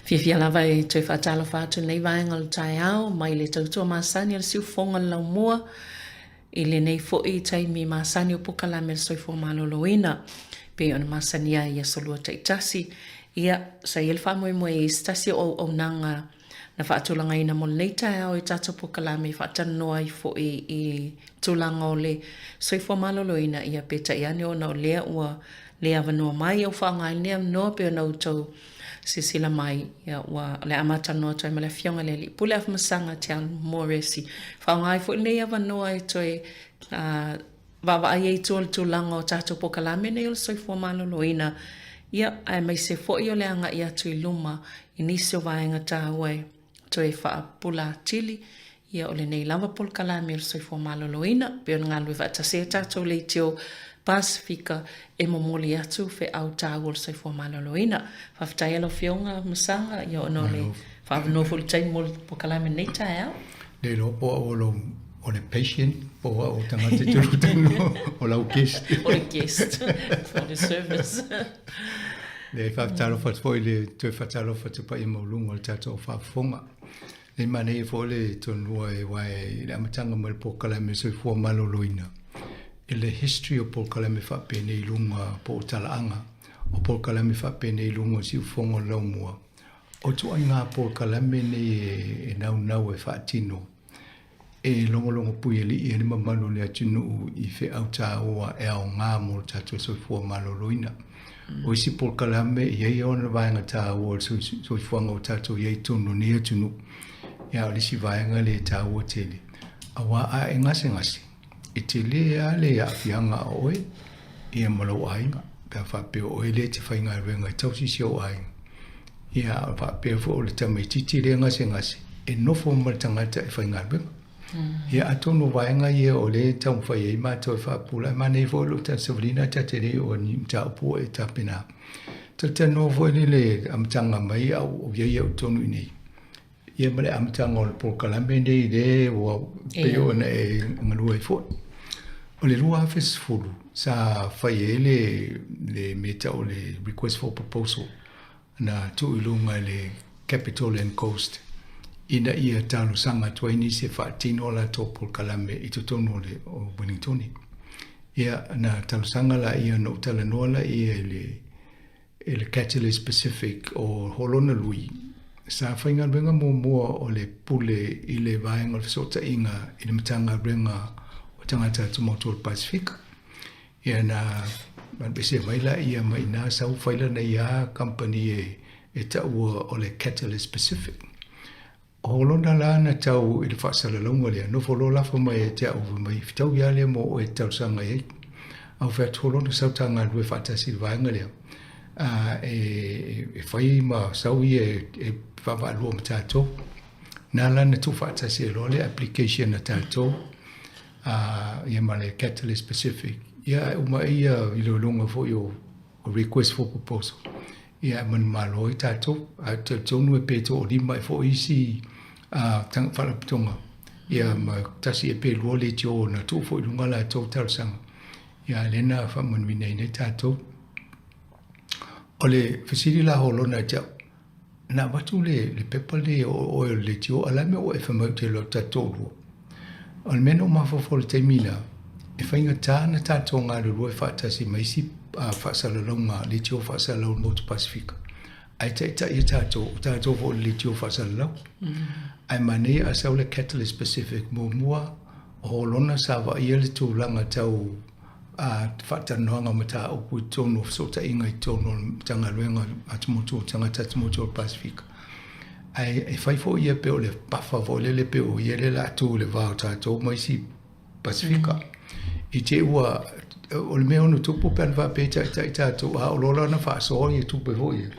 Fia lava e toi whaatalo whaatu nei vaenga le tai au, mai le tautua masani al siu fonga lau mua, i le nei fo i tai mi masani o puka la mel soi fo maloloina, pe ona masani a ia solua taitasi, ia sa il whamui mo e stasi o nanga na whaatulanga ina mo nei tai au i tato puka la me whaatanoa i fo i tulanga o le soi fo maloloina ia peta i ane o na o lea ua lea vanua mai o whaanga i lea noa pe ona utau sisila mai ya wa le amata no toi mala fionga le li pule af masanga tia moresi fa ngai fo le ava no ai toi va ai tol tu lango tato pokala me ne so fo malo loina ya ai mai se fo yo le anga ia tu luma inicio vaenga ta wai toi fa pula chili ya ole nei lava pokala me so fo malo loina pe nga lu va ta se tato le tio Pasifika e momoli atu fe au tāwol sai fua maloloina. Whawhtai alo whionga masanga i o no le whawano fulu tai mol po kalame nei tai au. Le lo po o le patient po o tangata turutano o lau guest. O le guest for the service. Le whawtalo whatfoi le tue whatalo whatupa i maulunga o le tato o whawfonga. Le mane e fo le tonua e wae le amatanga mo le po kalame sai fua maloloina. Le history o Paul Kalame whapene i lunga po talaanga, o Paul Kalame whapene i lunga si ufongo laumua. O tua ngā Paul Kalame ne e nau e whaatino. E longo pui e li i anima manu le atinu i whi au tā oa e au ngā mo tātua soifua maloloina. O isi Paul Kalame i ei ona vaenga tā oa soifuanga o tātua i ei tonu ni atunu. Ia o lisi vaenga le tā oa tele. Awa a e ngase. E te lea le a whianga oe, i a malau ainga. Pea whapeo oe le te whainga ruenga, tausi si o ainga. Ia whapeo fo o le tamai titi le ngase. E nofo maratangata e whainga ruenga. Ia atono vaenga ia o le tau whai e mato e whapula. Mane fo lo ta savrina ta te re o ni mta upo e ta pena. Tata no fo le amtanga mai au ia au tonu inei. Ia male amtanga o le Paul Kalame nei le o peo na e ngalua e fo. O le rua hawhes fulu, sa whai e le meta o le request for proposal na tu ilunga le Capital and Coast. Ina ia talo sanga tuaini se whaatino la tō Paul Kalame i tutono le o Wellingtoni. Ia na talo sanga la ia no tala noa la ia le Catalyst Pacific o Holona Lui. Sa whainga renga mua o le pule i le vaenga o le sota inga i le matanga renga tangata tumoto Pacific. Ia na bese maila ia mai na sau faila na ia company e taua o le Catalyst Pacific. Holona la na tau i le whaasala launga lea. No folo lafa mai e te au mai fitau ia lea mo o e tau sanga ei. Au whea tolona sau tanga lue whaatasi le vaenga lea. E whai ma sau i e whawa alua ma tātou. Nā lana tu whaatasi e lole application na tātou. Ia ma le Catalyst Pacific. Ia uma ia i lo longa fo o request for proposal. Ia man malo i tātou. Tonu e peto o lima e fo isi tang whalapitonga. Ia ma tasi e pe lua le tio na tō fo i lunga la tō tausanga. Ia lena whamanwina i ne tātou. O le whasiri la holona jau. Na watu le pepa le o le tio alame o e whamau te lo tātou lua. O le meno mafofo le teimila, e whainga tāna tātou ngā rurua e whaatasi maisi whaasalaunga le tio whaasalaunga North Pacific. Ai ta i tātou fo le tio whaasalaunga. Ai mane a sau le Catalyst Pacific mua o holona sa wa ia le tūlanga tau whaatanoanga mata o pui tono sota inga i tono tanga luenga atumoto, tangata atumoto Pacific. Ai fai fo ia pe o le pafa fo le pe o ia le la tu le va tātou mai si Pacifica. I te ua o le mea no tupu pe va pe tātou a o lola na fa so i tupu fo ia.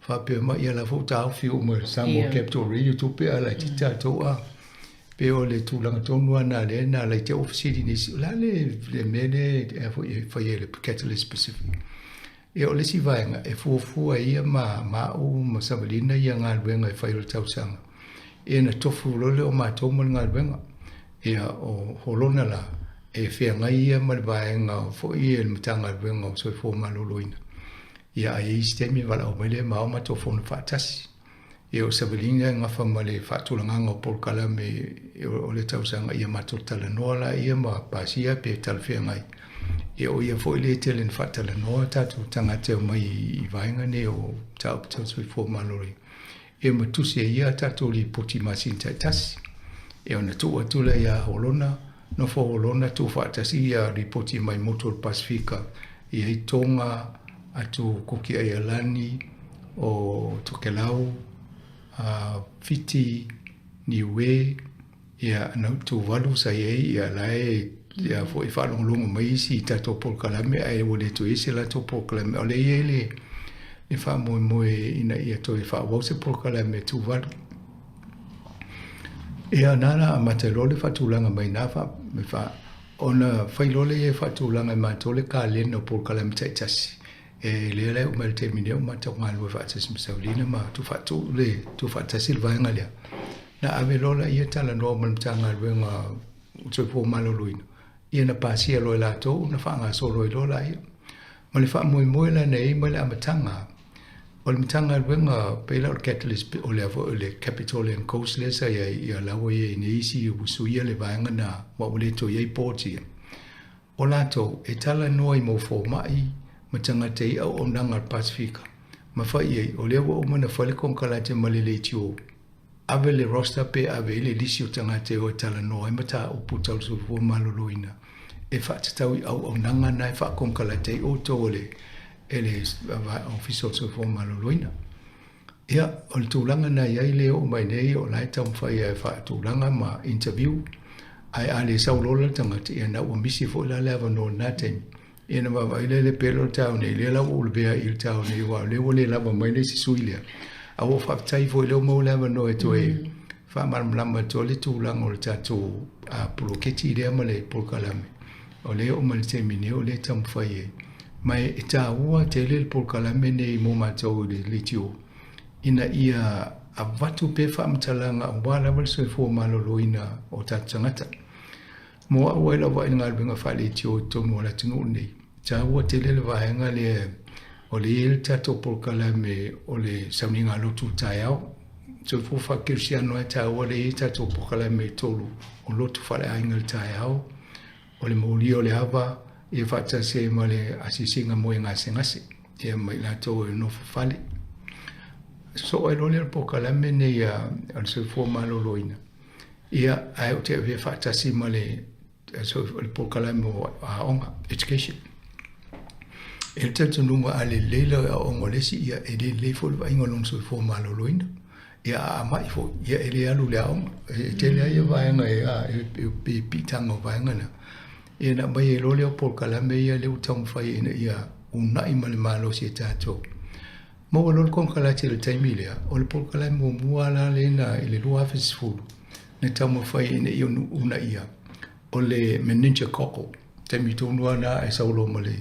Fa pe mai ia la fo tāu fiu mo Samoa Capital Radio tupu a la ti tātou a. Pe o le tūlanga tonua na le na la te ofisiri nisi. La le mene e fai le Catalyst Pacific. E o le si vaenga, e fuafua ia ma o ma samalina ia ngā luenga e whairo tausanga. E na tofu lole o mātou ma ngā luenga. E o holona la, e whea ngai ia ma le vaenga o fo ia le matanga luenga o soi fō maloloina. Ia ai stemi wala o mele ma o ma tofu na whaatasi. o sabelinga nga famale fatulanga o Paul Kalame o le tausanga ia matutala nola ia ma pasia pe talfia ngai o ia foi le tele fatala noa tatu tangata mai I vainga ne o tau sui fo malori matusi ia tatu li poti masin tasi ona tu atula ia holona no fo holona tu fatasi ia ripoti mai motor Pasifika ia I tonga atu koki ai alani o Tokelau fiti niwe ia na tu valu sa ia lai ia foi falong longo mai si tato Paul Kalame ai wole tu isela to Paul Kalame ole ele e fa mo ina ia to e fa wo se Paul Kalame tu valu ia nana amatelo fa tulanga mai na fa me fa ona failole e fa tulanga mai tole ka le no Paul Kalame tasi le le o mal termine o matonga lo fa tasi msaulina ma tu fa tu fa tasi vainga le na avelola ia tala no mtanga wenga so fo maloloina ia na pasia lo la to na fa nga so lo la ia ma le fa mo la nei ma la matanga o le matanga wenga pela catalyst o le Capitolian Coast le sa ia la wo ia ni isi o suia le vainga na wa le to ia porti o la to e tala no mo fo mai matanga te o nanga Pasifika ma fa ia o le wo mo na fa le kon kala te malele tio ave le roster pe ave le lisio tanga te o tala no e mata o putal so fo maloloina e fa tau au nanga na e fa kon kala te o to le ele official so fo maloloina ia o le tulanga na ia le o mai nei o lai tam fa ia fa tulanga ma interview ai ale sa lola tanga te na o misi fo la leva no naten ina ma ile le pelo tau nei le la o le bea il tau nei wa le o le lava mai nei si suilia a o fa tai foi le mo leva no e to e fa mar mlama to le tulanga o le tato a proketi le ma le Paul Kalame o le o mal termine o le tam fa ia mai e ta ua te le Paul Kalame nei mo matou le litio ina ia a vatu pe fa mtalanga o wala wal so fo maloloina o tatangata mo a wela wa ina albinga fa litio to mo la tinu nei ta ua te le vaenga le o le il tato Paul Kalame o le sauninga lotu taiao so fo fa kirsiano e ta ua le tato Paul Kalame tolu o lotu fa le ainga taiao o le moli o le hava e fata se male asisinga mo ngase e mai la to no fale so e lo le Paul Kalame ne ia al se fo maloloina ia ai o te ve fata se male so le Paul Kalame a onga education el tato nunga ale leila a onga lesi ia e le fo va inga lon so fo maloloina ia a mai fo ia ele alu le onga e te le ia va nga e pitanga va nga na e na mai e lo le Paul Kalame ia le utang fai ina ia una i male malo si tato mo lo kon kala te le taimilia o le Paul Kalame mo muala le na ile lo office full ne tamo fai ina ia una ia o le meninja koko te mitonu na e saulo male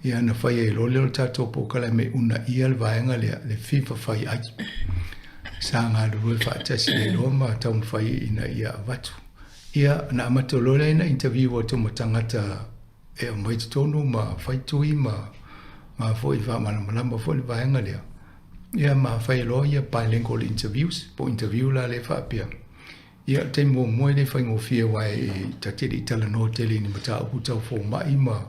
ia na fai e lo le tato Paul Kalame una ia le vaenga le FIFA fai ai sa nga lo fa tasi le lo ma tamo fai ina ia vatu ia na amatolole na interview o to matangata e mai tonu ma fai tui ma foi va malama foi vaenga le ia ma fai lo ia bilingual interviews po interview la le fa pia ia te mo le fai ngo fie wai tatiri tala no tele ni mata u tau fo mai ma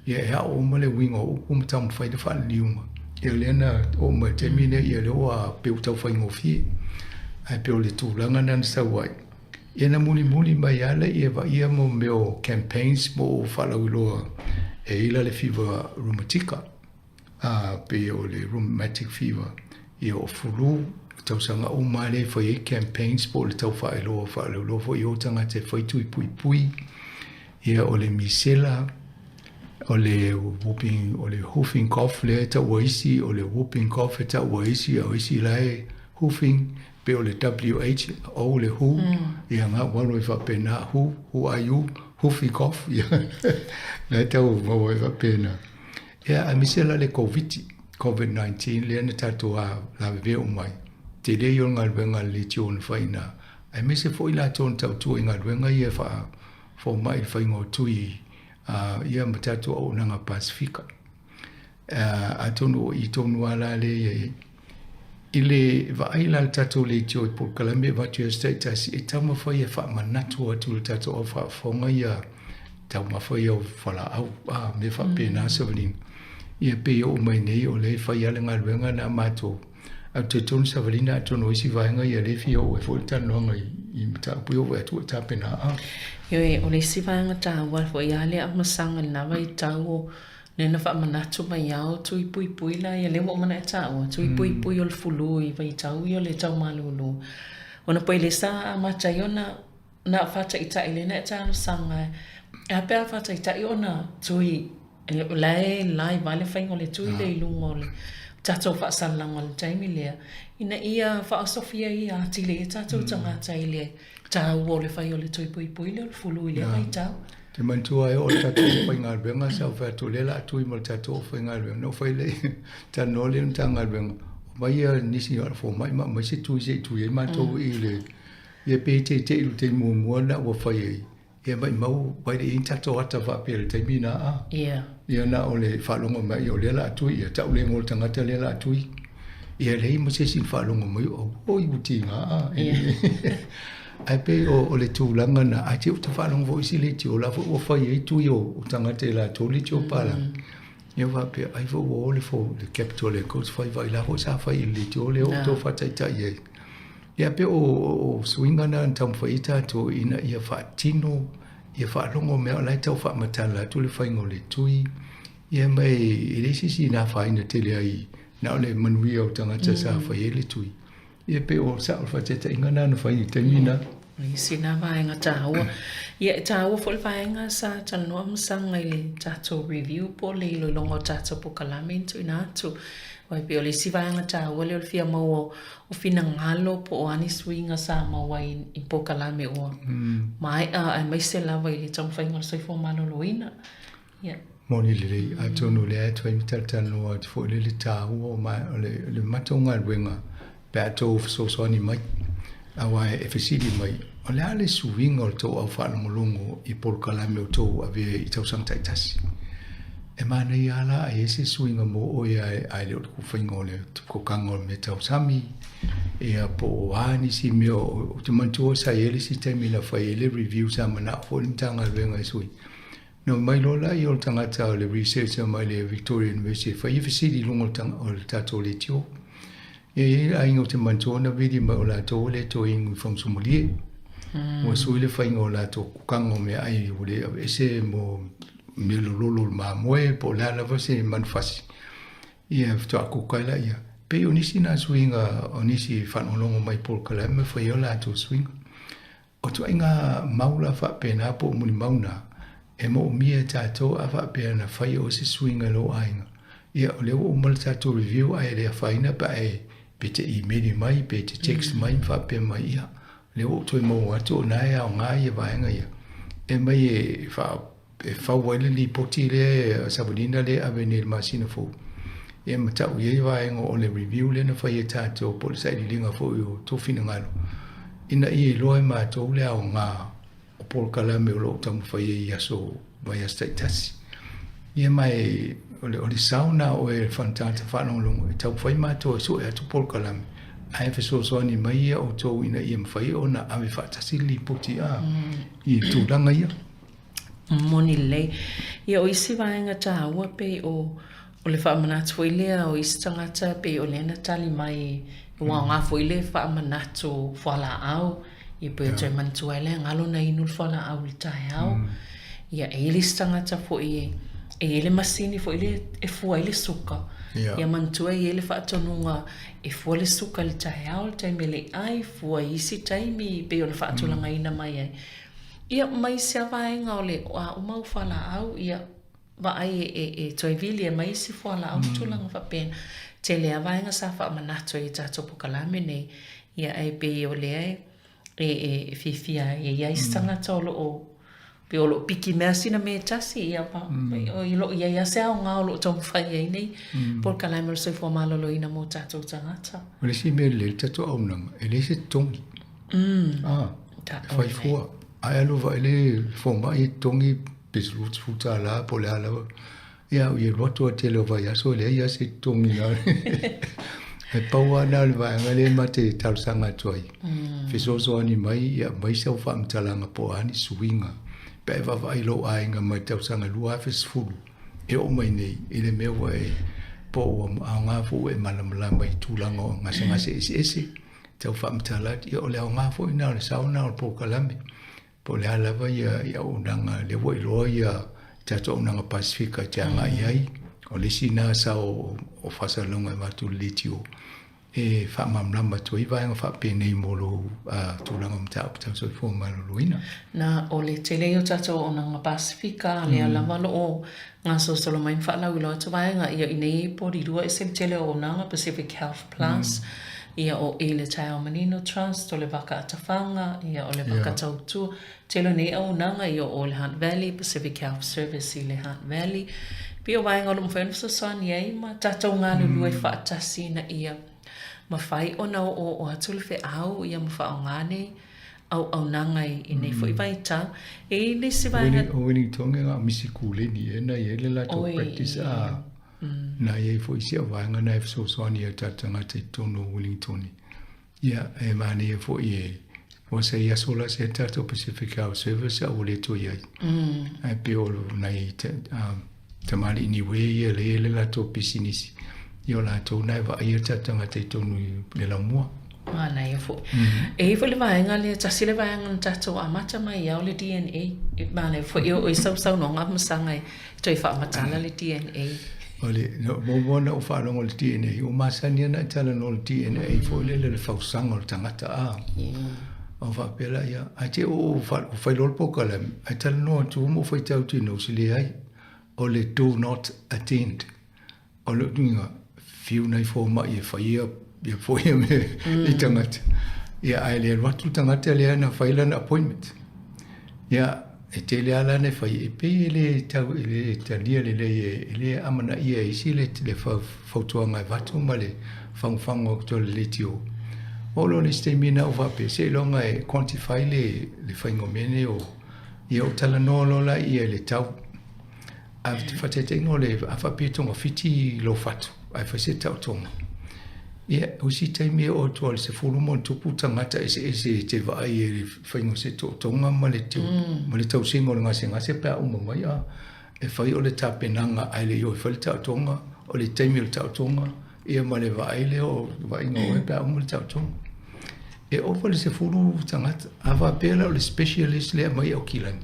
ia ya o male wingo u mata mo fai de fa liuma ia le na o ma termine ia le o pe u tau fai ngo fie ai pe o le tu langa nan sa wai ia na muli mai ala ia mo meo campaigns mo falauiloa e ila le fever rheumatica pe o le rheumatic fever ia o fulu tausanga o male foi campaigns po le tau falauiloa fo i o tanga te foi pui ia o le misela o le whooping cough le ta waisi o le whooping cough ta waisi o isi lai hoofing pe o le WH o le who ia nga walo fa pena who are you hoofing cough ia na tau mo fa pena ia a misela le COVID-19 le na tatu a la ve o mai te le yo ngal venga le tion faina a mise foi la ton tau tu ngal venga ia fa fo mai fa ngo tui ia matatu o nanga Pasifika a tonu i tonu ala le Ile vai la tato le tio por kalame va tu state tas e tama foi e fa manatu atu tato o fa fonga ia tama foi o fala au me fa pena savelin ia pe o mai nei o le fa ia lenga luenga na mato a te ton savelina to no si vai nga ia le fio e fo tan no ngai I ta pio e tu ta pena yo e o le si vai nga ta wa fo ia le a masanga na vai tau nena fa manatu mai au tu pui la ia le mo mana ta o tu pui o le fulu I vai tau yo le tau malulu ona poi le sa ma chayona na fa ta ita ile na ta no sanga a pe fa ta ita ona tui lai vale fa ngole tui le lungol tato fa salang ol taimi le ina ia fa sofia ia ti le tato tanga tai le ta wo le fa yo le tui pui le fulu ile vai tau te mantua e o tato fai ngal benga sa fa to le la tu mo tato fai ngal benga no fai le ta no le tanga benga mai nisi or fo mai ma se tu e ma to I le e pe te te mo na wo fai e mai mau vai le tato ata va pe te mina ia na o le fa longo mai o le la tu e ta le mo tanga te le la tu e le mo se sin fa longo mai o I butinga ai pe o le tūlanga na ai te uta whanong vo isi le tio la o whai e tui o tanga te la tōli tio pala. Ia wha pe ai vo o le fo le capital e kous whai vai la ho sa whai le tio le o tō whatai tai e. Ia pe o swinga na tam whai tātou ina ia wha tino, ia wha longo mea lai tau wha matala tu le whai ngole tui. Ia mai i le sisi na whai na tele ai na o le manui au tangata sa whai e le tui. Ia pe o sa alfa te te inga nana whai te mina. Sina vaenga tāua. Ia tāua fo le vaenga sa tanoa msanga I le tātou review po le ilo longo tātou po kalamento ina atu. Wai pe o le si vaenga tāua le o le fia mau o fina ngalo po o ani swinga sa maua I po kalame o. Mai a mai se lava I le tau whainga soi fo maloloina. Ia. Moni le a tonu le a tuai mitatano a fo le tāua o le matonga ruenga. Pe a tō so ni mai. Awa e fesili mai. O le ale suinga o tō au whanongolongo I por kalame o tō a ve I tau sang taitasi. E mana I ala a ese suinga mo o ia ai leo ku whainga o le ko kanga o me tau sami. E a po o ani si meo o te mantua sa ele si temi na whai ele review sa mana o le mtanga luenga sui. No mai lola I o le tangata o le researcher mai le Victoria University. Whai fesili lungo o le tato le tio. E ai ngo te mantua na vidi ma o la tō le tō ingu whang sumulie. Mo sui le whainga o la tō kukango me ai o le ese mo me lolo ma moe po la lava se manfasi. Ia fto a kukaila ia. Pe o nisi na suinga o nisi whanolongo mai por kalame whai o la tō suinga. O tu inga maula wha pena po muni mauna. E mo mia tātou a wha pena whai o se suinga lo ainga. Ia o leo o mal tātou review ai rea whaina pa e pe te email mai, pe te text mai, whape mai ia. Leo toi mo atu o nai au ngā ia vaenga ia. E mai e whauwaile li poti le sabalina le avene le masina fo. E matau ia vaenga o le review le na whai e tātou po le sairi linga fo i o tōwhina ngalo. Ina i loe mātou le au ngā o polo kalame o lo tamu whai e iaso vai a stai tasi. Ia mai o le sauna o e fantata whanonglongo e tau whai mātou e so e atu polo kalame. Ai fe so ni mai ia o tō ina ia mwhai o na ame whaatasi li poti a I tūranga ia. Moni lei. Ia o isi vaenga tāua pe o le whaamanatu i lea o isi tangata pe o lena tali mai ua ngā fwile whaamanatu whala au I pe o tui mantua i lea ngalo na inu whala au li tae au. Ia e ili tangata fo I e ele masini fo ile e fua ile suka. Ia mantua I ele whaatonunga e fua le suka li tae au, taime le ai fua isi taimi pe o le whaatulanga ina mai ai. Ia mai se avaenga o le o mau whala au, ia wa ai e toivili e mai si whala au tulanga whapena. Te le avaenga sa whaamanato I tato pokalame nei, ia ai pe o le ai e fifia e iai stangata o lo o pe o lo piki mea sina me tasi ia pa o ilo ia se au ngā o lo tau whai ei nei por kalame o soi fua malolo ina mo tatou tangata. O le si me le tatou au nanga, e le se tongi. Whai fua. Ai alo wa ele foma I tongi pislut futa la po le ala. Ia o I roto a tele o vai aso le ia se tongi na. e paua na le vaenga le mate tausanga toi fisoso ani mai ia mai sau whaamtalanga po ani suinga pe e vai lo ainga mai tausanga lua fesfulu e o mai nei i le mewa e po o ngā fu e malamala mai tūlanga o ngase ese tau whaamtala i o leo ngā fu ina o le sauna o po kalame po le alawa ia unanga le wai loa ia tato unanga Pasifika te anga iai o le sina sa o whasalonga e watu litio e whaamamlamba tu i vaenga whapene i molo tūlanga mta o tau soi fō maluluina. Na o le te leo tato o nanga Pasifika le alawa lo o ngā sosolo mai whaalau i loa tu vaenga ia inei pori rua e se te leo o nanga Pacific Health Plus ia o e le Tau Manino Trust o le waka atawhanga ia o le waka tautua telo nei au nanga ia o le Hunt Valley Pacific Health Service i le Hunt Valley pio vaenga o le mwhenu sasani ei ma tatou ngā lulu e whaatasi na ia ma whai o nao o atule whi au ia ma wha o ngāne au nanga i nei fo i vaita e le se vaenga o Wellington ngā misi kūleni e na i ele lato practice na ye fo isi avanga na so soni e tatanga te tono Wellington ia e mani e fo ye o se ia sola se tato Pacific Health Service a ole to ye ai piolo na i te mali ni we ye le la to pisinisi yo la to na va ia tatanga te tono le la mua ana ia fo e fo le vaenga le tasi le vaenga tato amata mai ia o le DNA e mane fo i sau no ngā masanga i toi wha amatala le DNA ole mo o whaarong o le DNA o masania na tala no le DNA fo le whausanga o le tangata o whapela ia a te o whailol pokala a tala no tu mo whai tau tino si le ai o le do not attend o le ninga fiu nei fo mai e whai ia fo ia me i tangata ia ai le watu tangata le ana whailan appointment ia e te le ala ne whai e pe le tau le talia le amana ia i si le whautua ngai watu ma le whangwhango to le tio. Olo le stemina o wape se longa e quantify le whaingo mene o ia o tala no lola ia le tau. A te whatete no le a whapetonga whiti lo whatu ai whase tau tonga. Ia usi taimi o toa le se fulumo tupu tangata ese te vai e whaingo se tonga ma le tau singo le ngase pia uma mai a e whai o le tapenanga ai le i o e whai tau tonga o le taimi o le tau tonga ia ma le vai le o vainga o e pia uma le tau tonga. E opa le se fulu tangata a wapela o le specialist le mai o kilani.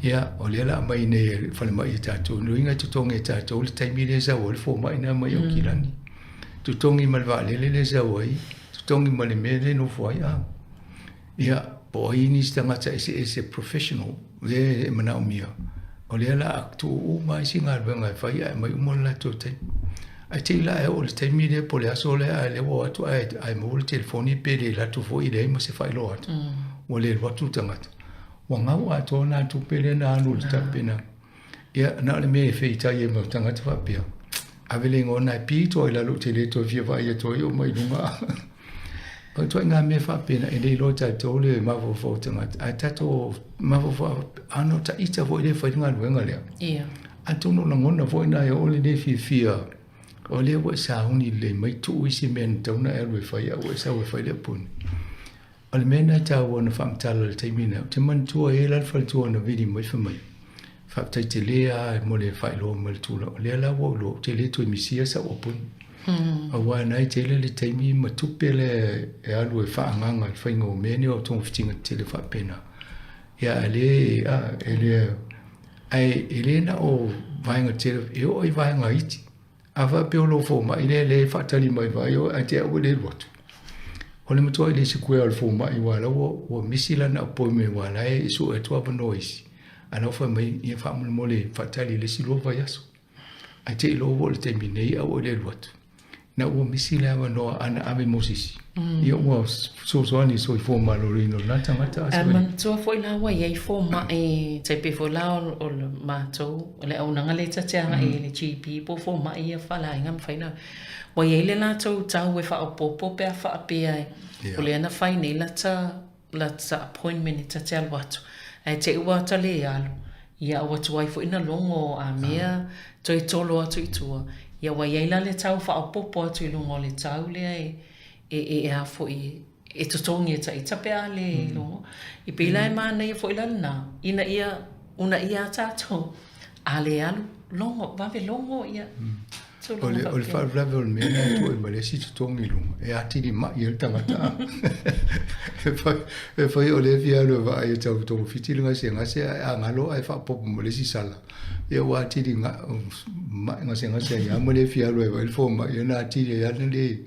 Ia o le ala mai ne whale mai e tatou nuinga tutonga e tatou le taimi le sa o le fo mai na mai o kilani. Tutongi malva le zawai tutongi male mele no foi ia po ini stangata ese professional le mana mia o le la actu o mai singa benga fai mai umola to te ai te la o le te mire po le asole le o atu ai mo le telefoni pe le la tu foi le mo se fai lo atu o le watu tangata wanga wa to na tu pe le na lu ta pena ia na le me fe ta ye mo tangata fa pia avele ngona pito ila lo te le to via vai to yo mai lunga o to nga me fa pena e le lo ta to le ma vo fo tanga a tato ma vo fo ano ta ita vo le fa nga luenga le ia a to no ngona vo na yo le de fia o le wa sa uni le mai tu isi men to na e we fa ya we sa we fa le pun o le mena ta wona fam tala le taimina te man tu e la fa tu na vidi mai fa mai Faptai te lea mo le whaelo mo le tūla. Lea la wo lo te le tui misia sa opun. A wā nai te le taimi matupe le e alu e whaanganga le whaingo mene o tōng whitinga te le whapena. Ia e le na o vaenga te le e o i vaenga iti. A wha peo lo fō mai le whaatali mai vai o a te au le lotu. O le matua i le se kue al fō mai wala o misila na apoi me wala e isu e tua vanoisi. Ana fa mai ia fa mo le fatali le silo va yaso a te lo vol te minei a o le lot na o misila va no ana ave moses ia o so ani so fo malorino na tangata a man so fo ina wa ia fo ma e te pe fo la o le mato le au nanga le tata e le gp po fo ma ia fa la ngam fa ina wa ia le la to ta we fa o popo pe fa pe ai o le na fa nei la ta appointment ta te watu e te ua tale alu ia ua tuai fo ina longo a mea toi tolo atu i tua ia wa iaila le tau whaapopo atu i lungo le tau le e a fo e totongi e tapea le lungo. I pila e mana ia fo ilana, una ia tato, a le alu longo, vave longo ia. Ole whaarulawe o le mena tu e mare si totongi lungo, e ati di mai il tangata. E whai o le fia alu e wa ai tau tongo fitilunga se ngase a ngalo ai whaapopo mo le si sala. Ia wa ati di ngase ia mo le fia alu e wa il fo mai, ia na ati di ia le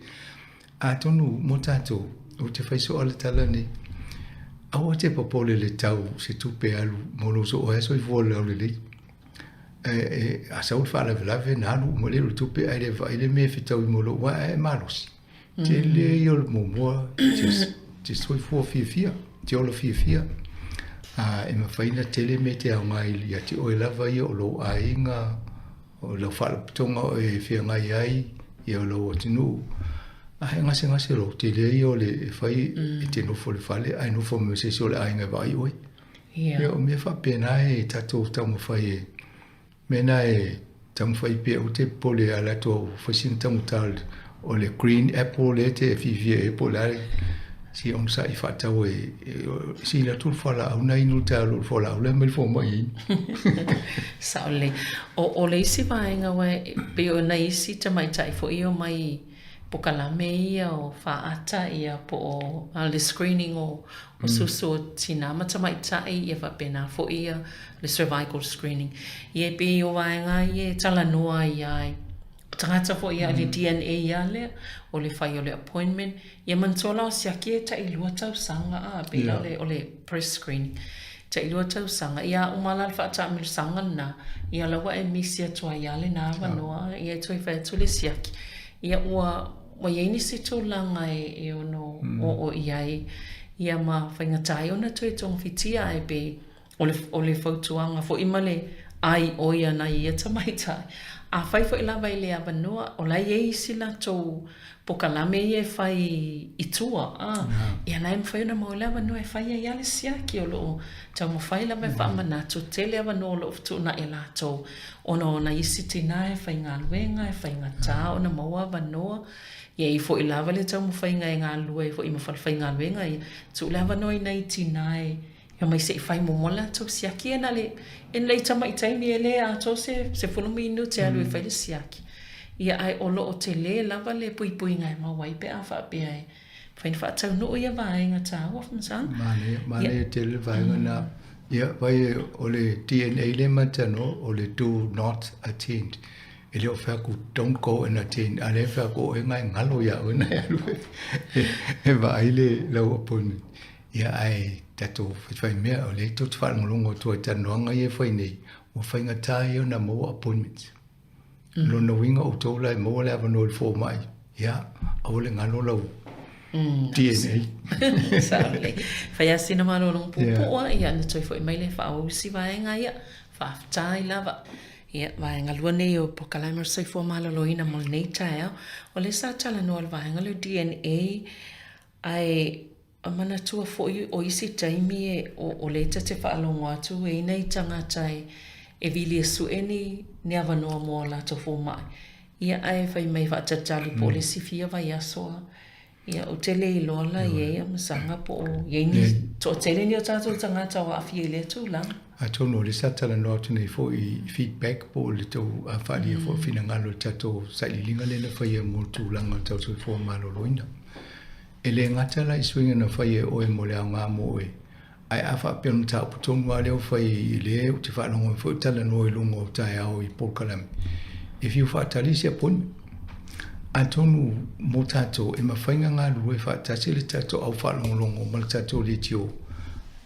a tonu mo tato, o te whaiso ala tala ni, awa te papole le tau se tupe alu molo so o eso I fōle au le lei. A saul whaala velave na alu mo le tupe aile vai le me fitau I molo wa e malosi. Te le I o le momoa, te soi fua fia, te olo fia. E mawhaina tele me te au ngai li ati o e lava I o lo a inga, o lo whaala putonga o e fia ngai ai, I o lo o tinu. Ai ngase lo te le o le fai I te nofo le fale ai nofo me se so le ainga vai oi. Ia o me fa pena e tato tamu fai mena e tamu fai pe o te pole ala to fasin tamu tal o le green apple le te vivie apple ai si on sa I fa tau e si la tu fala una inu ta lo fala le me fo mai. Saole o le isi vaenga we pe o na isi te mai tai fo I o mai pokalame ia o whaata ia po o le screening o susu o tina matamai tai ia whapena fo ia le cervical screening. Ia pe o vaenga ia tala noa ia tangata fo ia le DNA ia le o le whai o le appointment. Ia mantola o siaki e tai lua tau sanga a pe o le breast screening. Tai lua tau sanga. Ia umala le whaata amil sanga na ia lawa e misia tua ia le na wanoa ia toi whaetu le siaki. Ia ua iei se tūlanga e ono o iai. Ia ma whaingatai ona tue tong fitia e be o le whautuanga fo imale ai oia na ia tamaitai. A whai fo ila vai le avanua o la iei sila tō pokalame e whai itua. Ia nai mwhai ona mo le avanua e whai e ale siaki o loo. Tau mo whai la mai whaamana tō tele avanua o loo ftuna e la tō. Ono na isi tina e whai ngā luenga e whai ngā tā ona maua avanua. Ia I fo I lava le tau mwhai ngai ngā lua I fo I mawhai ngā luenga I tū lava noi nei tina e ia mai se I whai momola tau siaki e na le en lei tama I taimi e le a tō se whulumi inu te alu e whai le siaki. Ia ai olo o te le lava le pui ngai mawai pe a whaapea e whain whaatau no ia vaenga tā wafmsang. Mane te le vaenga na ia vai o le DNA le matano o le do not attend. Ele o whaku don't go and attend. Ale whaku e ngai ngalo ia o nai alu. E vai le lau appointment. Ia ai tato whai mea o le tot whangalongo tua tanoanga I e whai nei. O whainga tai o na mo appointment. Lona winga o tōla e mo le avano le fō mai. Ia, au le ngalo lau. DNA. Saole. Whai asina malo long pupua. Ia na toi fo I mai le whaausi vaenga ia. Whaafitai lava. Ia, vaenga lua nei o pokalaimer sai fo maloloina mo nei tae o le sa tala noa le vaenga le DNA ai a mana tua fo o isi taimi e o le te whaalongo atu e nei tangatai e vili e sueni ne avanoa mo la to fo mai. Ia ai whai mai whaatatali po le sifia vai asoa. Ia o tele I lola I ea masanga po o iei to tele ni o tato tangata o awhi le tu lang. A tono le satala no atu nei fo I feedback po le tau a whalia fo fina ngalo tato saililinga le na whaia mo tūlanga tau tui fo maloloina. E le ngatala I swinga na whaia o e mo le au ngā mo e. Ai a wha pēnu tau putonga leo whai I le o te whanongo fo tala no e lungo o tai au I Polkalame. If you whaatali se appointment, a tonu mo tato e mawhainga ngā lue whaatasi le tato au whanongo mal tato le tio.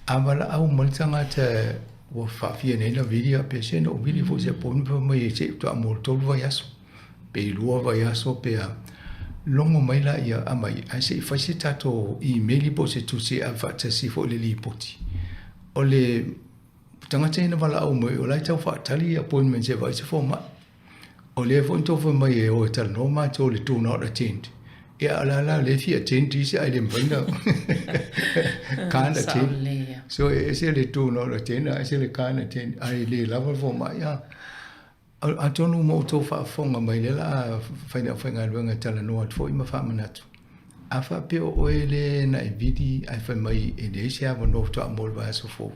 A wala au malitanga te o whaafia nei na viria pe sena o vili fo se appointment pa mai e se to amor tolu vai aso. Pe lua vai aso pe a longo mai la ia a mai a se whaise tato I meli po se tu se a whaatasi fo le li poti. O le tangata ina wala au mai o lai tau whaatali appointment se vai se fo mai. O le fo ntofo mai e o e tala no mai to le do not attend. E ala le fi attend I se ai le mwina. Can't attend. So e se le do not attend, e se le can't attend. Ai le lava fo mai ya. a tonu mo to fa fonga mai le la fa nga luenga tala no at foi ma fa manatu a fa pe o ele na vidi ai fa mai e de sia va no to amol va so fo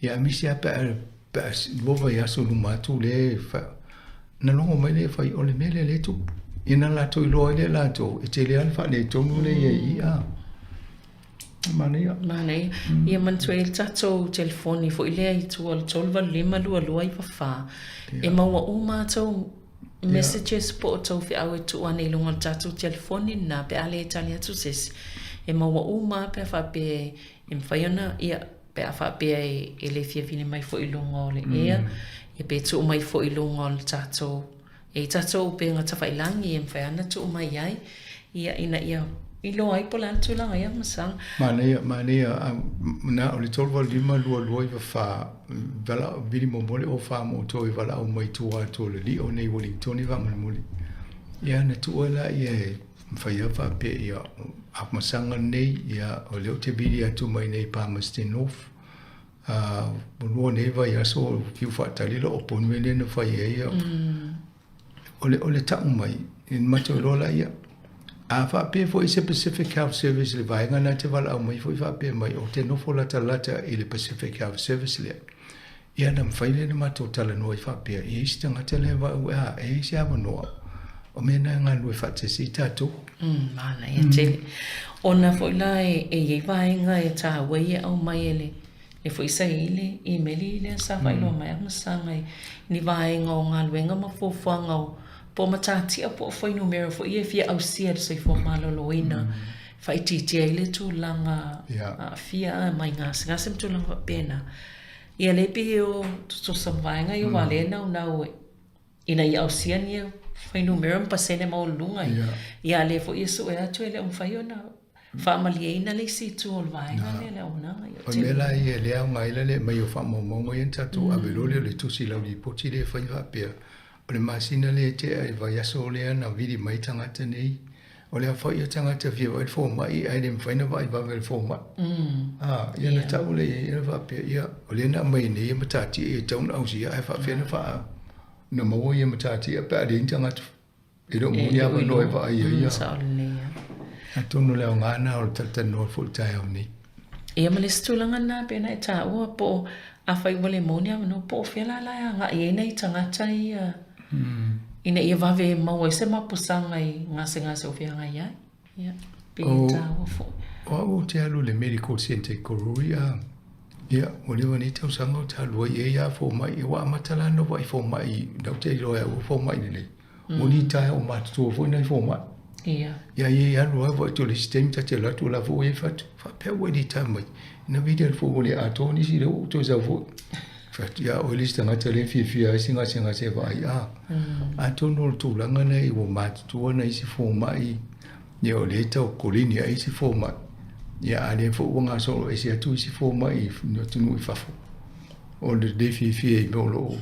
ya mi sia per lo va ya so lu matu le fa na no mai le fa o le mele le tu ina la to lo le la to e te le al fa le tonu le ye a Manei, ia mantuel tato telefoni fo ile ai tu al tolva lima lua i fa. E maua uma tau messages po tau fi au tu ane lunga tato telefoni na pe ale italia tu ses. E maua uma pe fa pe em faiona ia pe fa pe e le fia fine mai fo ilunga le ia. E pe tu mai fo ilunga al tato. E tato pe ngata failangi em faiana tu mai ai. Ia ina ia ilo ai po lan tula ai masang mania na o le tolva lima lua i fa vala vili momole o fa mo to i vala o mai tua to le li o nei Wellington i va mole ia na tu ola ia fa ia fa pe ia a masanga nei ia o le te vili atu mai nei pa Mastenof mo nei va ia so fiu fa talilo o pon vele no fa ia o le ta mai in mato lola ia a fa pe fo ise Pacific Health Service le vai ngana te vala au mai fo fa pe mai o te no fo lata i le Pacific Health Service le ia na mfaile le mato tala no fa pe e iste ngata le va e sia va no o mena nga lu fa te si tatu mana ia te ona fo la e vai nga e ta we au mai ele e fo isa ile e meli le sa vai lo mai masanga ni vai nga luenga ma fo nga po matati a po foi numero fo ia fia au sia so fo malo loina fai titi ile tu langa fia mai nga sem tu langa pena ia le pio tu so vainga yo vale na ina ia au sia ni fai numero pa sene mo lunga ia le fo isso e atu ele fai ona fa malieina le si tu ol vainga le ona o me la ia le au mai le mai o fa mo enta tu a velole le tu si la li poti le fai va pe o le masina le te ai vai aso le na vidi mai tangata nei o le fa ia tangata fia vai fo mai ai le faina vai va vel fo mai ia na tau le ia va pe ia o le na mai nei matati e tau au si ai fa fia na fa na mo ia matati a pa le tangata e do mo ia va no va ia sa le atono le ngana o tata no full time ni ia ma le stulanga na pe na ta o po a fai wale monia no po fia la nga ia nei tangata ia ina ia vave mau se mapusanga i ngase o fia nga ia pita o fo o te alu le medical center koruia ia o le wani tau sanga ta lu ia fo mai wa matala no vai fo mai dau te lo o fo mai nei o ni ta o matu fo nei fo mai ia lo va to le sistema ta te la tu la fo e fa pe o ni ta mai na video fo o le atoni si le o to za fo ya o lista ngata le fia singa se vai a tono tu langa nei o mat tu na isi fo mai ye o le to kolini ai si fo mai ya ale fo nga so isi atu isi fo mai no tu no fa fo o le de fia mo lo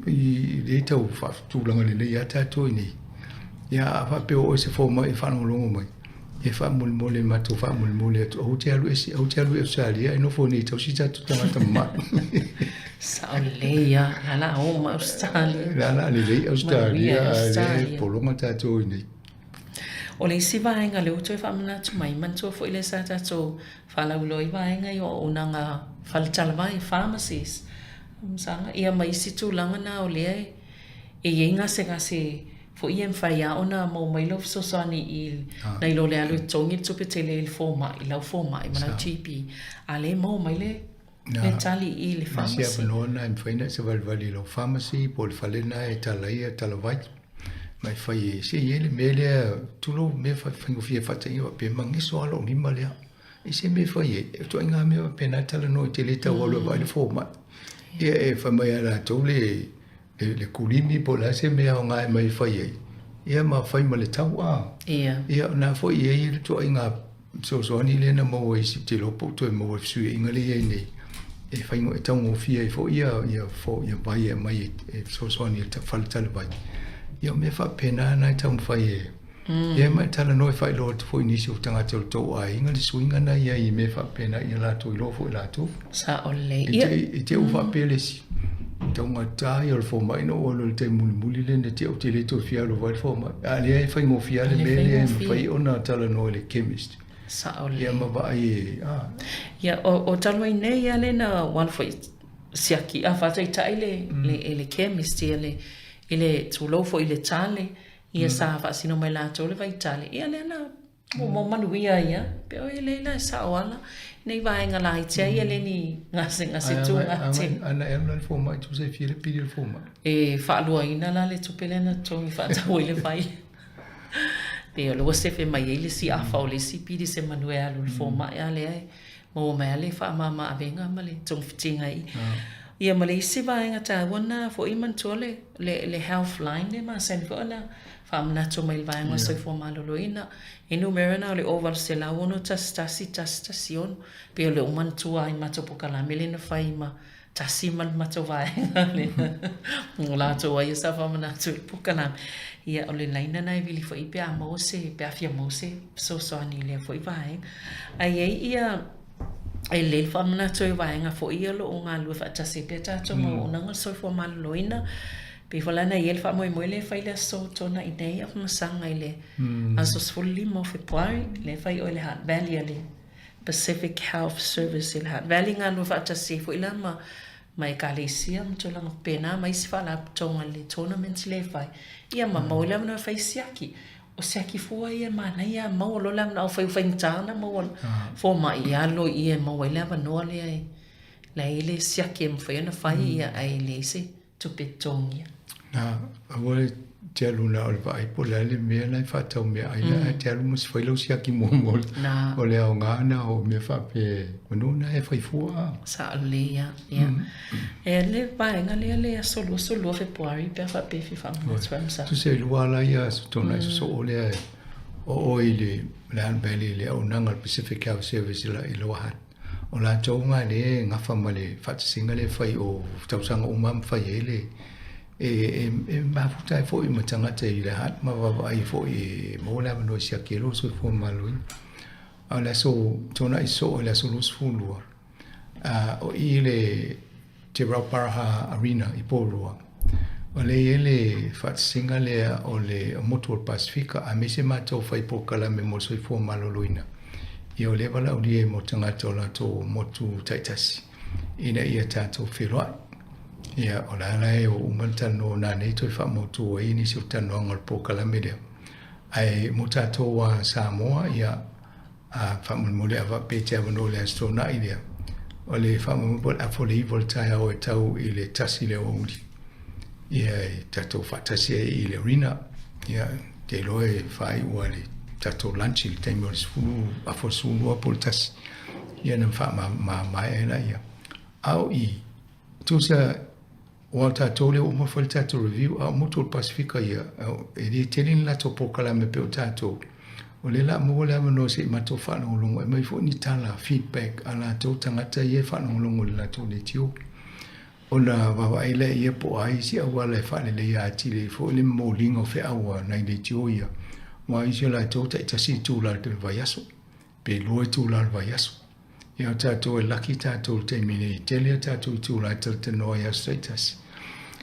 i le to fa tu langa le ya ta to ni ya fa pe o isi fo mai fa no lo mai e fa mo le mato fa mo le o te alu isi o te alu e salia no fo ni to si ta tu tanga ma Sauleia, la oma Australia. La le Australia, le polonga tato ni. O le si vaenga le uto e whamana tu mai mantua fo ile sa tato whalau i vaenga i o unanga whalitalava i pharmacies. Msanga, ia mai si tu langa na o lea e inga se fo i whai a ona mau mai lo sosani i na ilo le alu tongi tupe te le il foma, i lau foma, i manau tipi. A le mau mai le le tali i le pharmacy. Sia banona im faina se valvali lo pharmacy pol falena e talai talavai. Mai fai se ele mele tulo me fa fingo fia fata i pe mangi so alo ni male. E se me fai to inga me pena tala no te le tawolo vai le forma. E fa mai ala to le kulimi pola se me nga mai fai. E ma fai male tawa. Ia na foi e to inga so ni le na mo e si te lo po to mo su inga le nei. E fai ngo tango fia e fo ia vai e mai e so ni te falta le vai. Ia me fa pena na tau fai e. Ia mai tala noi fai lo te fo inisi o tanga te to ai inga le swinga na ia i me fa pena ia la to i lo fo la to. Sa ole. E te u fa pele si. tonga tai o fo mai no o le te muli le ne te o te le to fia lo vai fo mai ale fai mo fia le mele fai ona tala no le chemist sa o le ia ma vai ia o talo nei ale na one foi siaki a fa tai le chemist ile tu lo fo ile tale ia sa fa sino mai la to le vai tale ia le na mo manuia ia pe o ile la sa wala nei vai nga lai tia ia le ni ngase tu ngate ana ela fo mai tu se fia le pidi fo mai e fa lo ina la le tupelena to mi fa ta ile vai pe o lo se fe mai ile si a fa o le si pidi se manuia lo fo mai ale mo mai le fa mama avenga male tong fitinga i ia male si vai nga ta wana fo iman tole le health line le ma sen fo na fa amna to mai vai nga so fo malo lo ina enumerana le over se la uno tastation pe le uman tua i mato pokala mele na fai ma tasimal mato vai le la to ai sa fa mana to pokala ia ole laina na vili fo i pe a mo se pe afia mo se so ani le fo i vai ai ia e le fa mana to vai nga fo i lo nga lu fa tasi pe ta to mo na nga so fo mal loina pe falana iel fa moi le fai le so tona i nei of masanga ile aso fully mo fe poi le fai o le hat valley ale Pacific Health Service il hat valley nga no fa ta se fo ila ma mai kalisiam to lang pena mai si fa la tonga le tournament le fai ia ma mo le no fai siaki o siaki fo ia ma na ia mo lo lam na fai fai tana mo fo ma ia lo ia mo le va no le la ile siaki mo fai na fai ia ai le se to petongia na awale te aluna o le vai po le mea lai whatau mea ai la te alu mas whailau si aki mōmol o le au ngāna o mea whape manuna e whaifua sa alea e le vaenga le solo fe poari pe whape fi whamsa tu se lua la ia su tona iso so o le o le Land Valley le au nanga Pacific Health Service la i loa hat o la taunga le ngafa male whatasinga le whai o tausanga umam whai ele ma futa fo i matanga te i le hat ma va ai fo i mo la no sia kelo so fo malui ala so tona i so la so los fulua o i le te Rauparaha Arena i Porua o le ele fat singa le o le Motor Pacifica a me se mato fai po kala me mo so fo maluluina i o le bala o le mo tanga tola to motu taitasi ina ia tato filoi ia o la lai o umantano na nei toi fa motu o ini si utano ngol po kalamide ai mutato wa Samoa ia a fa mo le ava pe te ava no le astona ia o le fa mo bol a fo le voltai o tau i le tasi le uli ia tato fa tasi i le rina ia te loe fai ua le tato lanchi le taimo le sfulu a fo sulu a pol tasi ia nam fa ma ela ia au i tu sa o tatou le o mo foi tatou review a Motor Pacifica ia e le telin la to po kala me pe o tatou o le la mo le no se mato fa no longo e mai fo ni tala feedback ala to tangata ye fa no longo la to le tio ona va ile ia po ai si a wala fa le ia ti le fo le mo lingo fe awa na le tio ia mo ai se la to ta si tu la te va yaso pe lo tu la va yaso ia tatou e laki tatou te mine telia tatou tu la te no ia status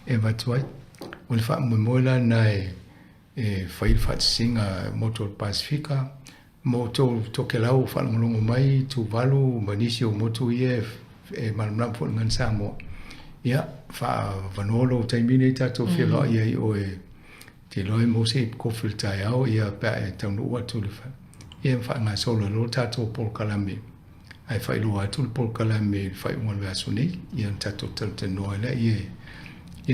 e vatuai o le whaamoimoila na e whail whaatsinga Motor Pacifica mo toke lau whaangalongo mai tu valu manisi o motu ia e malamlam fo ngan Samoa ia whanolo taimine tatou whialoa ia i o e te loe mo se kofil tai au ia pia e taunu ua tu le wha ia whaanga solo lo tatou pol kalame ai whailu atu le pol kalame whaiunga le aso nei ia tatou te noa la ia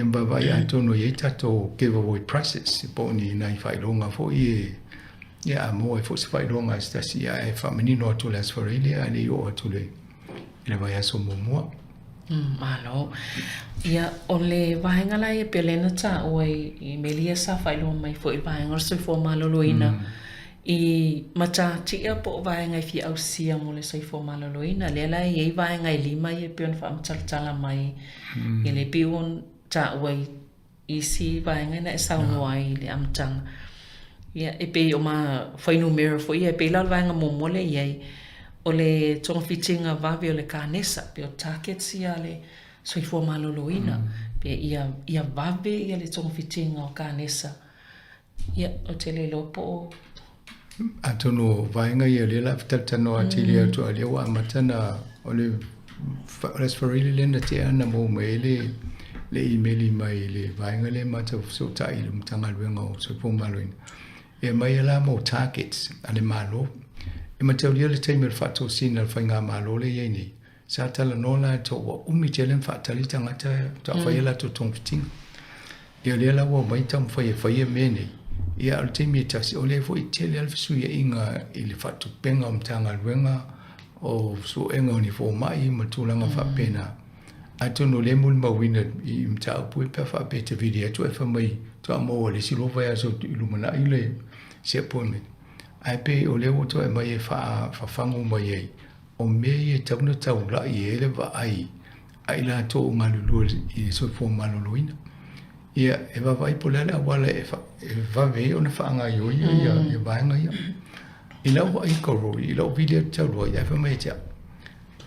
mbaba ia tono ia tatou giveaway prices po ni nai whailonga fo ia amo e fo se whailonga stasi ia e whamanino atu le asfarelia ani o atu le vai aso mumua malo ia o le vahenga la ia pelena ta o i melia sa whailo mai fo i vahenga so fo maloloina i mata tia po vahenga fi au sia mo le so fo maloloina le la i vahenga i lima ia pion fa mtaltala mai i le pion ta o i si vahenga na sa no ai le amtang ia e pe o ma foi numero foi e pe la vahenga mo mole ia o le tonga fitinga vavi o le kanesa pe o target sia le soifua maloloina pe ia vave ia le tongafitinga o kanesa ia o te le lopo atono vainga ia le la tatano atili atu ale wa matana ole resferili le na te ana mo mele le emaili mai le vainga le mata so tai le mtanga luenga o soifua maloina e mai la mo targets ale malo e matau lia le taimel fato sina le whainga malo le iei sa tala nola to wa umi telen fatali tangata ta whaila to tongfiting ia lia la wa mai tam whaia mene ia al taimi tasi o le fo i tele alfa suia inga i le fatu penga mtanga luenga o su enga ni fo mai matulanga whapena atono le mul mawina i mta upu e pa whapeta video tu e whamai to amo le silo vai aso ilumana i le se appointment ai pe o le woto e mai e whafangu mai ei o me e tauna tau la i ele wa ai la to malulu i soifua maluluina ia e vai po le awala e vave ona whaanga i oia ia e vaenga ia i lau wa i koro i lau video tau roi e whamai tea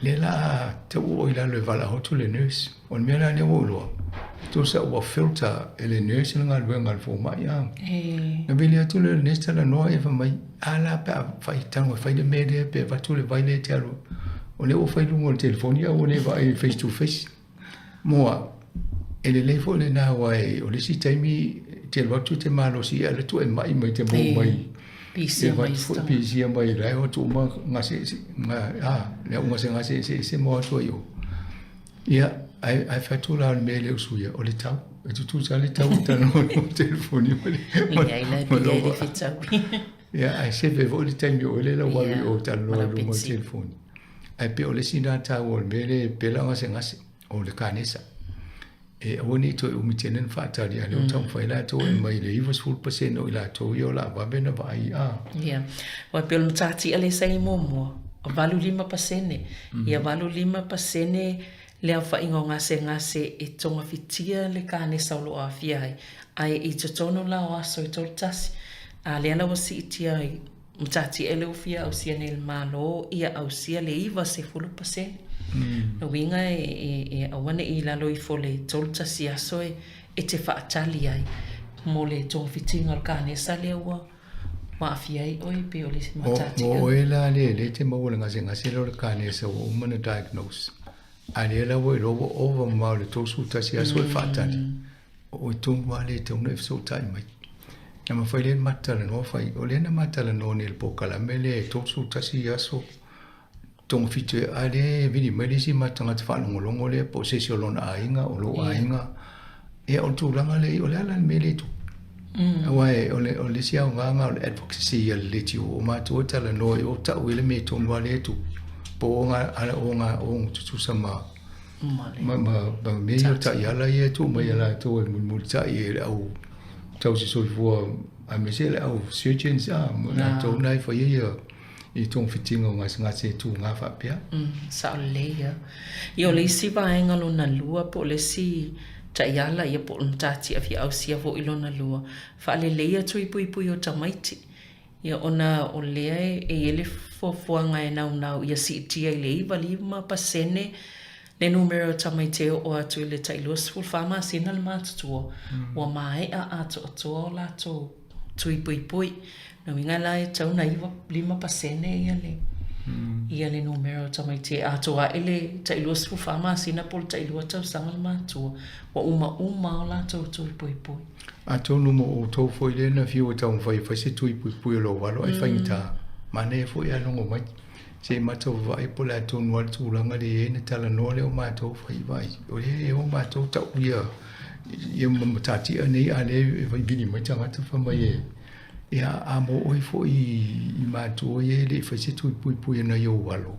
le la tau o i la le vala hotu le nurse on mea la ne o loa tu sa ua filter e le nurse nga luenga le fo mai a na vili atu le nesta la noa e whamai ala pe a whai tango whai le mede pe vatu le vai le te alu o le o whai lungo le telefonia o le vai face to face moa e le leifo le na wai o le si taimi te watu te malo si ala tu e mai mai te mo mai pisia mai sta pisia mai lai o tu ma ngase le o ngase ngase se mo atu yo ia ai fatu la me le usuia o le tau e tu sa le tau tano no telefoni ia ila le fitau ia ai se ve vo le taimi o le la wali o tano no mo telefoni ai pe o le sina tau o me le pela ngase o le kanesa e oni to umi tenen fatali ale o tau faila to e mai le ivas full percent o ila to yo la va bena vai ia wa pe o tati ale sai momo valu 5% ia valu 5% le fa ingo ngase e tonga fitia le kane saulo a fiai ai i tono la o aso i toltasi a le ala wasi itia ai mtati ele o fia o sia nel malo ia au sia le iva se 10%. No winga e awane i lalo i fole tolta si aso e te whaatali ai mo le tō fitinga o kane sa le ua maafia i oi pe o le matati o e la le te maua ngase lo le kane sa o umana diagnose a le la wo lo over ma le tō suta si aso e whaatali o i tōngu a le te una e fsautai mai na ma whai le matala no whai o le na matala no ne le pokala me le tō suta si aso tong fitu ale vini mai si matanga te whanongolongo le po se si olona ainga o lo ainga e o tūranga le o le ala me le tu awai o le si au nganga o le advocacy le ti o mātua tala no o tau ele me tōnua le tu po o ngā o tutu sama ma me o ta iala i e tu mai ala to e mul ta i e au tau si soifua a me se le au surgeons na tau nai fa i tōng fitinga o ngase tū ngā whapea. Sa o leia. I o le si vaenga lo na lua po le si ta iala ia po mtati a fi au sia vo ilo na lua. Fa le leia tui pui o tamaiti. Ia ona o lea e ele fuanga e nau ia si itia i le iwa 5% le numero tamaiti o atu le tailua sful whama sina le mātutua. Wa mai a ato atua la to tui pui. Na winga lai tau na iwa 5% ia le numero tamaiti atoa ele tailua sfu fama sina pol tailua tau sanga matua wa uma o la tau tui pui. Ato numo o tau foi le na fiu tau fai se tui pui lo walo ai whaingita mane foi alongo mai se matau vai pola ato nual tūlanga le ene tala no leo matau fai vai o le e o matau tau ia matati anei ale vai vini mai tangata whamai ia amo oi fo i mātua e le whaise tui pui na iau walo.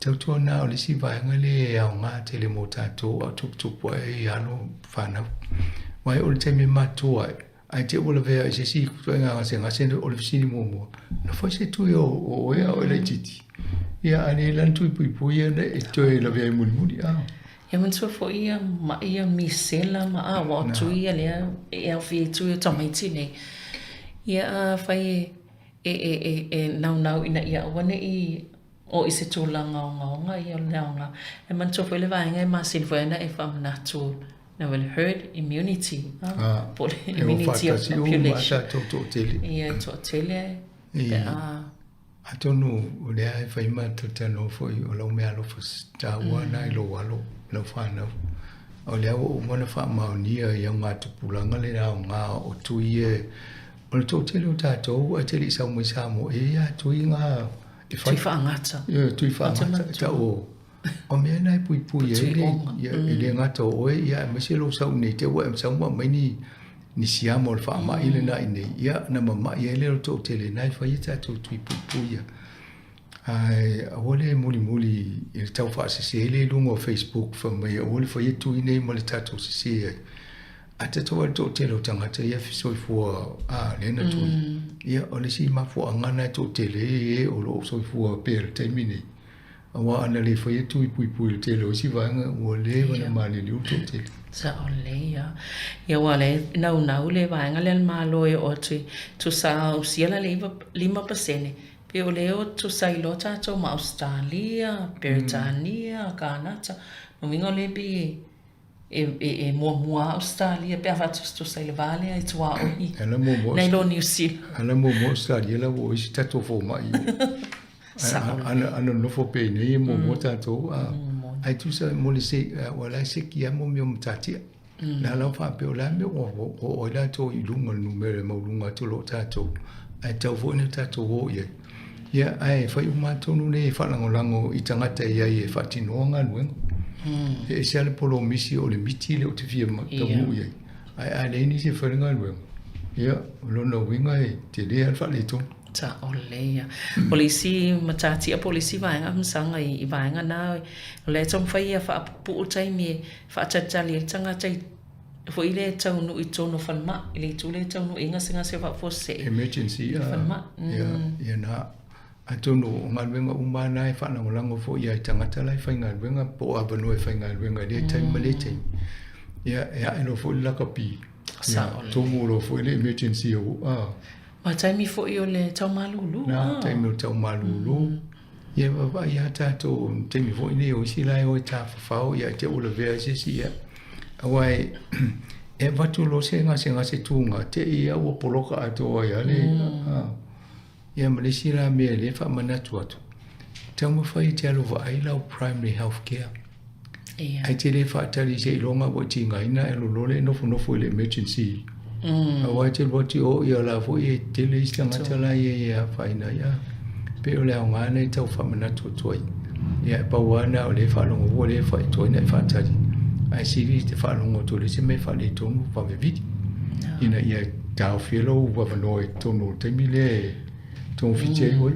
Tau tua nā o le si vaenga le au ngā te le mō tātou au tuputupu e alo whanau. Wai o le teime mātua ai te ola vea i se si kutua ngase o le fisini mōmua. Na whaise tui o ea o le titi. Ia ane lan tui pui e tui la vea i muni. Ia mantua fo ia ma ia misela ma a wa tui a lea e au fi tui o tamaiti nei. Ia fai nau ina ia wane i o i se tūlanga o ngaonga i o leonga. E man tō whele vaenga e ma silfuena e whamanatu na well herd immunity. Immunity of population. Ia tō tele. A tonu o lea e whaima tatano foi o lau mea lo fastawa na i lo walo lo whanau. O lea o mana wha maunia i au ngā tupulanga le rao ngā o tui e o le tō tele o tātou a tele i sau mai samo e a tui ngā tui whaangata. Tui whaangata ta o mea nai pui pui e le ngata o e ia e masi lo sau nei te wa e sau mai ni siamo le wha mai le nai nei ia na mama ia le o tō tele nai whai tātou tui pui pui ia. Ai ole muli i tau fa se le lungo Facebook fa mai ole fa ye tu nei mo le tatu se a te to te lo tanga te ia so fo le na tu ia ole si ma fo ngana to te le o lo so fo per termine wa ana le fa ye tu pui te lo si va ole va ma le lu to te sa ole ia wale na le va ngale ma lo e o tu sa o si la le 5%. Pe o leo tu sai lo tātou ma Australia, Britania, Kanata. No mingo le bi e mua Australia, pe awhatu tu sai le vale ai tua ohi. Nei lo New Zealand. Ana mo Australia la wo isi tātou fo mai. Ana nofo pe nei mo tātou. Ai tu sa mo le se, wala se ki amo mi o mtatia. Na lau wha pe o la me o la tō i lunga numere maulunga tu lo tātou. Ai tau fo ni tātou o ye. Ia ai fai uma tonu nei whalangolango i tangata ia e whatinoa ngā nuenga. E se ale polo misi o le miti le o te fia tamu ia. Ai le ni se wharinga nuenga. Ia, lona winga e te rea al whale tonu. Ta ole ia. Polisi matati a polisi vaenga msanga i vaenga na le tong fai ia whaapu o taimi e whaatatali e tangata i fo ile taunu i tono whanma. Ile tu le taunu inga singa se whaafose. Emergency ia. Whanma. Ia na a tono ngā ruenga umana e whanangolango fo ia i tangata lai whai ngā ruenga po abano e whai ngā ruenga le taimi le taimi. Ia e aero fo i laka pi. Tomo lo fo ile emergency o. Ma taimi fo i o le tau malulu. Na taimi o tau malulu. Ia wapa ia tato taimi fo i ne o si lai o e ta whawhau ia te ula vea se si ia. Awai e watu lo se ngase tunga te ia ua poloka atoa ia le. Ia Malaysia la mea le wha manatu atu. Tau mawhai te alo wa ai lau primary health care. Ai te le wha atari se ilonga wa ti ngaina e lolole nofo ile emergency. Awai te wati o ia la fo i te le istangata la ia whaina ia. Pe o le au ngana i tau wha manatu atu ai. Ia e pauana o le wha longo wo le wha i toina i wha atari. Ai siri te wha longo to le se me wha le tonu wha me vidi. Ina ia tau whielo wa wanoe tonu teimi le tōng whitei hoi.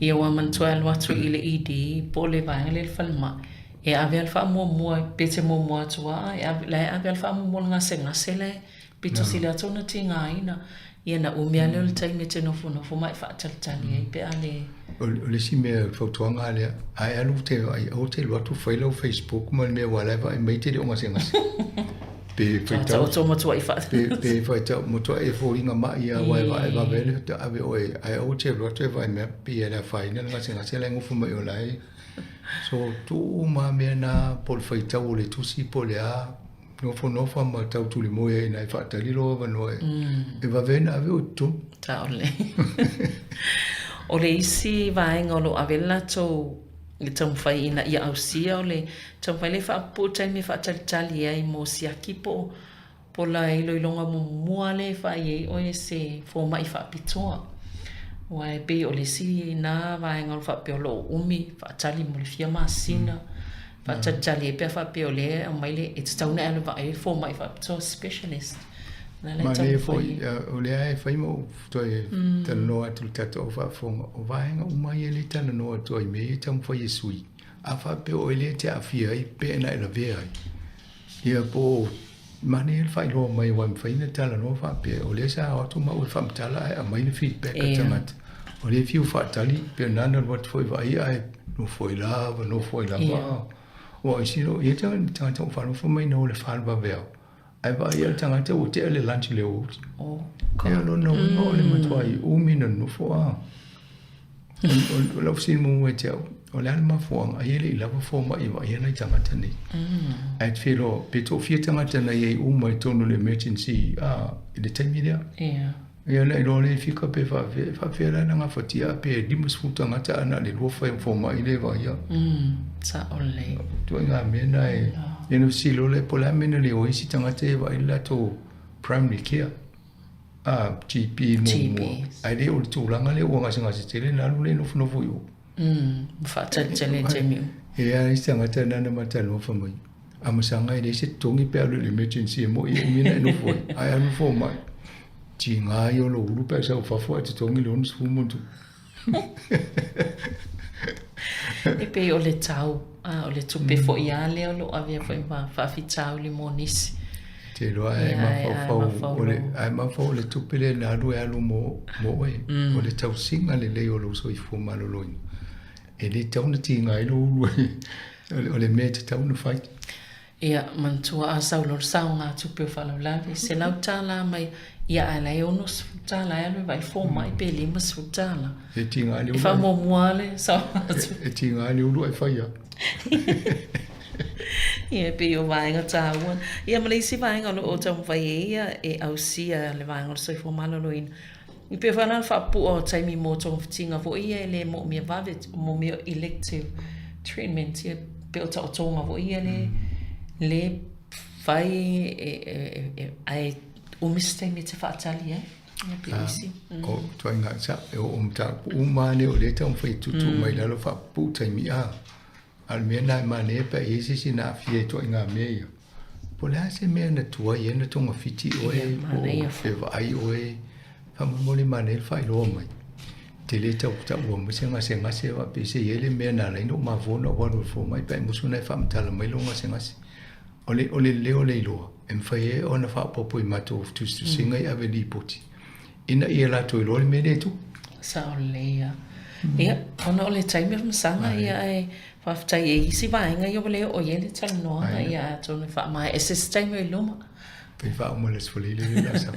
Ia wa mantua alwa tu i le idi, po le vaenga le whalma. E awe alwha mua, pete mua tua, e awe alwha mua ngase le, pito si le atona ti ngā ina. Ia na umea leo le taime te nofo mai whaatalitani e pe ale. O le si mea whautuanga lea, ai alu te, ai au te luatu whailau Facebook, ma mea walaiwa, e meite le o ngase. Pe whaitau matua i whaat. Pe whaitau matua e whoringa mai a wai wai wa vele te awe oe ai au te roto e vai mea pe e la whaina ngase lai ngufu mai o lai. So tu ma mea na pol whaitau o le tusi po le a nofo ma tau tuli moe e nai whaatari loa wanoe. E wa vena awe o tu. Ta ole. O le isi vaenga o lo awela tau le tau whai ina ia au sia o le tau whai le whaapu taimi whaatalitali ai mo siaki po la ilo ilonga mua le whai e oe se fōma i whaapitoa. Wai be o le si na vaenga o whaape o lo umi whaatali mo le fia masina whaatalitali e pia whaape o le au mai le e tauna anu vai fōma i whaapitoa specialist. Ma le foi o le ai fai mo toi tana noa tu tato o whaafonga o vaenga umai e le tana noa toi me e tamu fai e sui a whaape o ele te awhia i pe na ila vea ai ia po mani e whai loa mai wai mwhaina tala noa whaape o le sa atu ma ui whaamtala ai a mai le feedback a tangata o le fiu whaatali pe nana watu foi vai ai no foi lava o isino i tangata o whanofo mai no le whanwa vea ai va ia tangata o te ele lunch le o. Ka no le matua i umi na no fo a. O la sin mo e te o le ma fuang ai le lava fo mai wa ia nei tangata nei ai filo pe to fia tangata nei ai mai tonu le emergency le taimi dia ia le lo le fika pe fa la nga fatia pe dimus futa ngata ana le lo fo mai le va ia sa ole to nga me nai eno si lo le pola me le o isi tangata va ila to primary care GP mo ai le o tu langa le o nga singa se tele na le no no fu yo fa tele temi ia isi tangata na na mata lo fa mai amasanga ile se tongi pe le emergency mo i mina no fu ai anu fo mai tinga yo lo ulu pe sa fa fo te tongi lo nsu muntu e pe o le tau o le tupe fo ia le lo avia fo fa fi tau li monisi te lo ai ma fa o le ai ma fa o le tupe le na lu ya lu mo o le tau singa le o lo so i fo malo lo e le tau na tinga lo ulu o le me te tau na fai ia mantua a saulo saunga tupe fa lo lavi se lau tala mai ia ala e ono sfutala e alo vai fo mai pe lima sfutala e tinga ali e fa mo muale sa e tinga ali ulu ai fai ia pe yo vai nga tawa ia male si vai nga lo o tam vai ia e au sia le vai nga so fo malo lo in i pe fa na fa pu o tai mi mo to tinga vo ia le mo mi vave mo mi elective treatment ia pe o ta o tonga vo ia le vai ai o mistake me te whaatali, o toi ngā sa, o mta umane o le tau whai tutu mai lalo wha pūtai mi al mea nai mane e pa e sisi nā fie toi ngā mea. Po lea se mea na tua i ena tonga fiti o e, o e vai o e, whamamole mane e whai loa mai. Te le tau ua musenga se ngase wa pe se ele mea nā reino ma vona waru fo mai pa e musuna e whamatala mai longa se ngase. Ole leo le loa. Em fai ona fa popo I mato tu singa I ave li poti. Ina ia la to lo me le tu. Sa ole. Ia, ona ole taimi msanga ia e fa tai e si vai nga yo le o yele tal no ia to ne fa mai ese taimi luma. Pe fa mo le sfoli le la sa.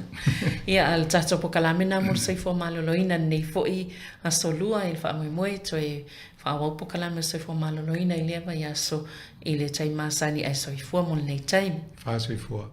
Ia al tato po kalamina mo sei fo malo lo ina nei fo I asolua il fa mo to e fa wa po kalamina sei fo malo lo ina ile va ia so ile taimi masani ai so I fo mo nei taimi. Fa so I fo.